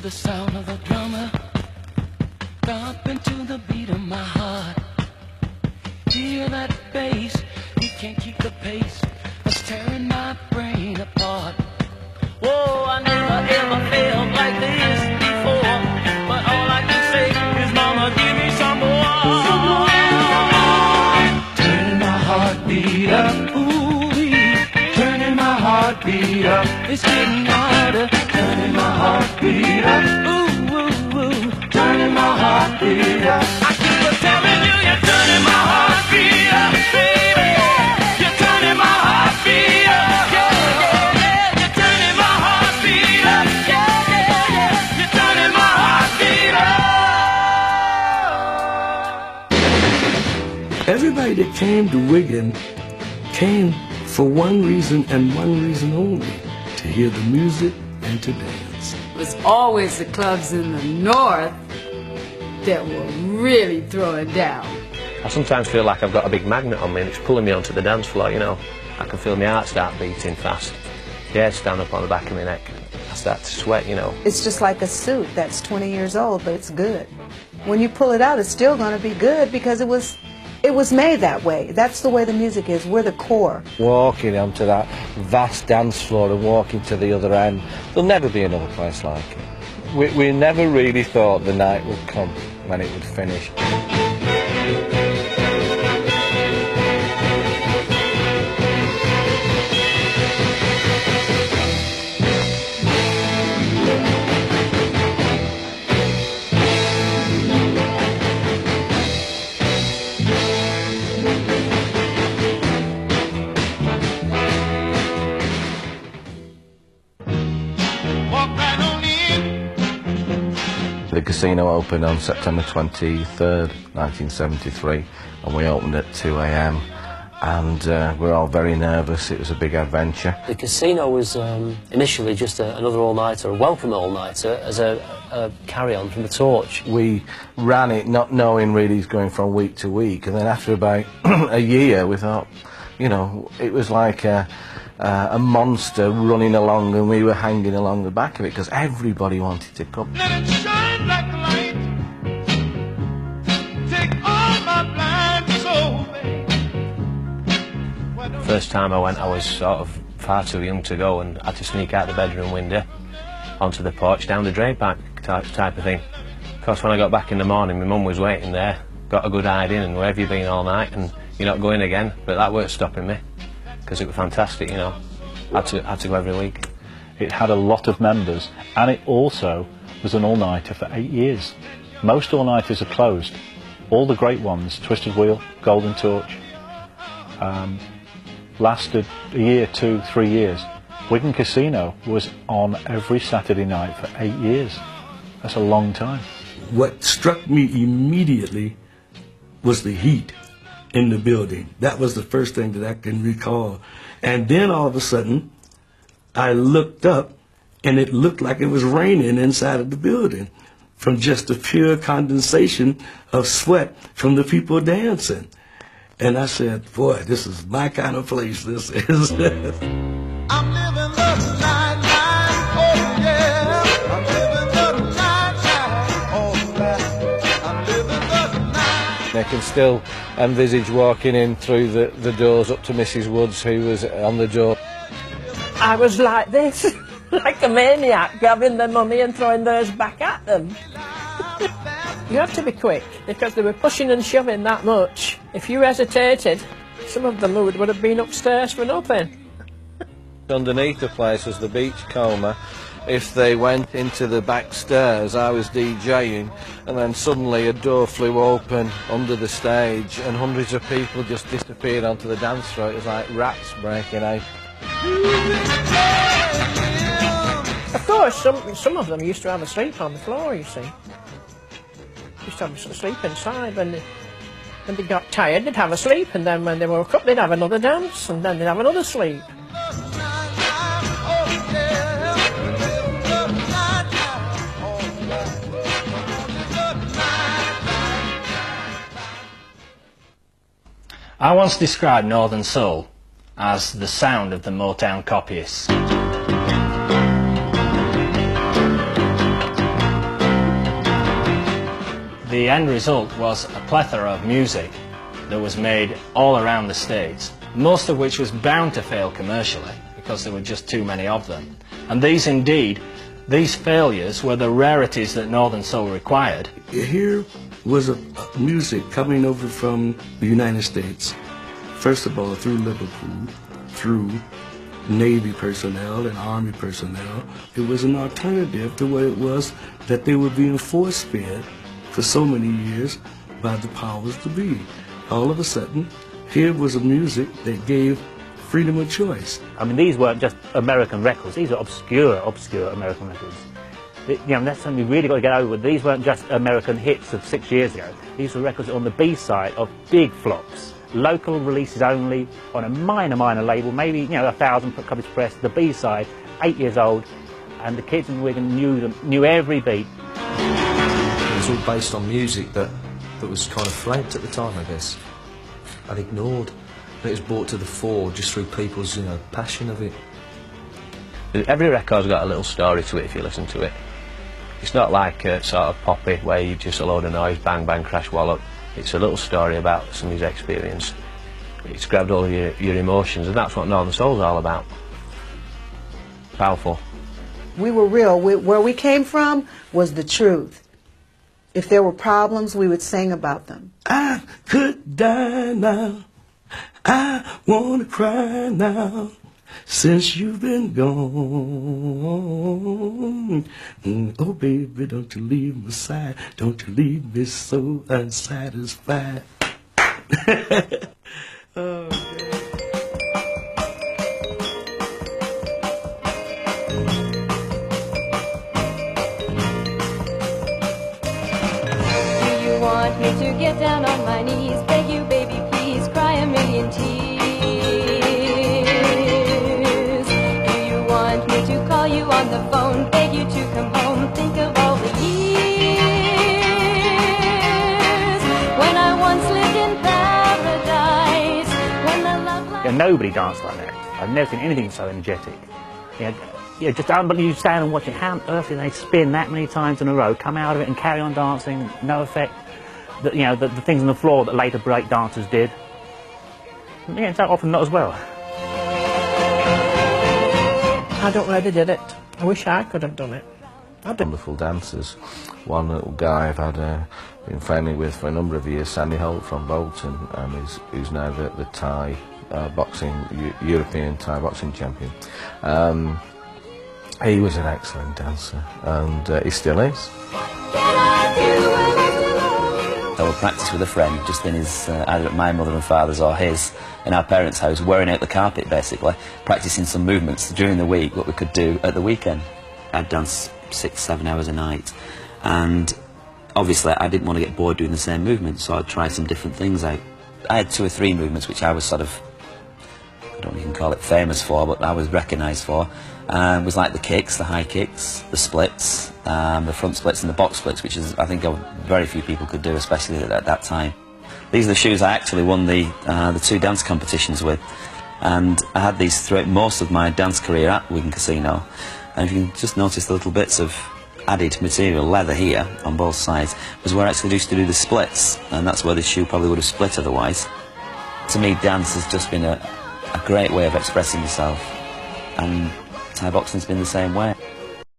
the sound of the drummer, thumping to the beat of my heart. Hear that bass, you can't keep the pace. It's tearing my brain apart. Whoa, I never ever felt like this before, but all I can say is, Mama, give me some more. Turning my heartbeat up, ooh-wee. Turning my heartbeat up, it's getting harder. Turning my heartbeat up, ooh-ooh-ooh. Turning my heartbeat up. I keep on telling you, you're turning my heartbeat up, baby. You're turning my heartbeat up. Everybody that came to Wigan came for one reason and one reason only, to hear the music and to dance. It was always the clubs in the north that were really throwing down. I sometimes feel like I've got a big magnet on me and it's pulling me onto the dance floor, you know. I can feel my heart start beating fast. The hair stand up on the back of my neck. I start to sweat, you know. It's just like a suit that's 20 years old, but it's good. When you pull it out, it's still going to be good because it was made that way. That's the way the music is. We're the core. Walking onto that vast dance floor and walking to the other end, there'll never be another place like it. We never really thought the night would come when it would finish. The casino opened on September 23rd, 1973, and we opened at 2 a.m. and we're all very nervous. It was a big adventure. The casino was initially just another all-nighter, a welcome all-nighter, as a carry-on from the Torch. We ran it not knowing really it's going from week to week, and then after about a year we thought, you know, it was like a monster running along, and we were hanging along the back of it because everybody wanted to come. Let it shine like the light. Take all my blind soul, babe. First time I went, I was sort of far too young to go and had to sneak out the bedroom window onto the porch, down the drain pipe type of thing. Of course, when I got back in the morning, my mum was waiting there, got a good hiding, and where have you been all night, and you're not going again. But that weren't stopping me, because it was fantastic, you know. Had to go every week. It had a lot of members, and it also was an all-nighter for 8 years. Most all-nighters are closed. All the great ones, Twisted Wheel, Golden Torch, lasted a year, 2, 3 years. Wigan Casino was on every Saturday night for 8 years. That's a long time. What struck me immediately was the heat in the building. That was the first thing that I can recall. And then all of a sudden, I looked up and it looked like it was raining inside of the building from just the pure condensation of sweat from the people dancing. And I said, boy, this is my kind of place, this is. I'm living the night, oh yeah. I'm living the night, oh yeah. I'm living the night. I can still envisage walking in through the doors up to Mrs. Woods, who was on the door. I was like this, like a maniac, grabbing their money and throwing theirs back at them. You had to be quick, because they were pushing and shoving that much. If you hesitated, some of them would have been upstairs for nothing. Underneath the place was the beach coma. If they went into the back stairs, I was DJing, and then suddenly a door flew open under the stage and hundreds of people just disappeared onto the dance floor. It was like rats breaking out. Of course, some of them used to have a sleep on the floor, you see. Used to have a sleep inside. When they got tired, they'd have a sleep, and then when they woke up, they'd have another dance, and then they'd have another sleep. I once described Northernsoul as the sound of the Motown copyists. The end result was a plethora of music that was made all around the States, most of which was bound to fail commercially because there were just too many of them. And these failures were the rarities that Northern Soul required. Here was a music coming over from the United States, first of all through Liverpool, through Navy personnel and Army personnel. It was an alternative to what it was that they were being force-fed for so many years by the powers to be. All of a sudden, here was a music that gave freedom of choice. I mean, these weren't just American records. These are obscure American records. You know, that's something we've really got to get over. These weren't just American hits of 6 years ago. These were records on the B-side of big flops. Local releases only on a minor label, maybe, you know, 1,000 copies pressed. The B-side, 8 years old, and the kids in Wigan knew every beat. It was all based on music that was kind of flanked at the time, I guess, and ignored. It was brought to the fore just through people's, you know, passion of it. Every record's got a little story to it if you listen to it. It's not like sort of poppy where you just a load of noise, bang, bang, crash, wallop. It's a little story about somebody's experience. It's grabbed all your emotions, and that's what Northern Soul's all about. Powerful. We were real. Where we came from was the truth. If there were problems, we would sing about them. I could die now. I wanna cry now. Since you've been gone. Oh, baby, don't you leave my side. Don't you leave me so unsatisfied. Oh, man. Do you want me to get down on my knees, beg you, baby, please, cry a million tears? Call you on the phone, beg you to come home, think of all the years when I once lived in paradise, when the love life... Yeah, nobody danced like that. I've never seen anything so energetic. Just unbelievable. You stand and watch it. How on earth did they spin that many times in a row, come out of it and carry on dancing, no effect? The things on the floor that later break dancers did. Yeah, so often not as well. I don't know how they did it. I wish I could have done it. Wonderful dancers. One little guy I've had been friendly with for a number of years, Sandy Holt from Bolton, who's now the Thai European Thai boxing champion. He was an excellent dancer, and he still is. I would practice with a friend, just in his, either at my mother and father's or his, in our parents' house, wearing out the carpet basically, practicing some movements during the week, what we could do at the weekend. I'd dance 6-7 hours a night, and obviously I didn't want to get bored doing the same movements, so I'd try some different things out. I had 2 or 3 movements which I was sort of, I don't even call it famous for, but I was recognised for. It was like the kicks, the high kicks, the splits, the front splits and the box splits, which is, I think, very few people could do, especially at that time. These are the shoes I actually won the 2 dance competitions with, and I had these throughout most of my dance career at Wigan Casino. And if you can just notice the little bits of added material, leather here on both sides, was where I actually used to do the splits, and that's where the shoe probably would have split otherwise. To me, dance has just been a great way of expressing yourself, and Thai boxing's been the same way.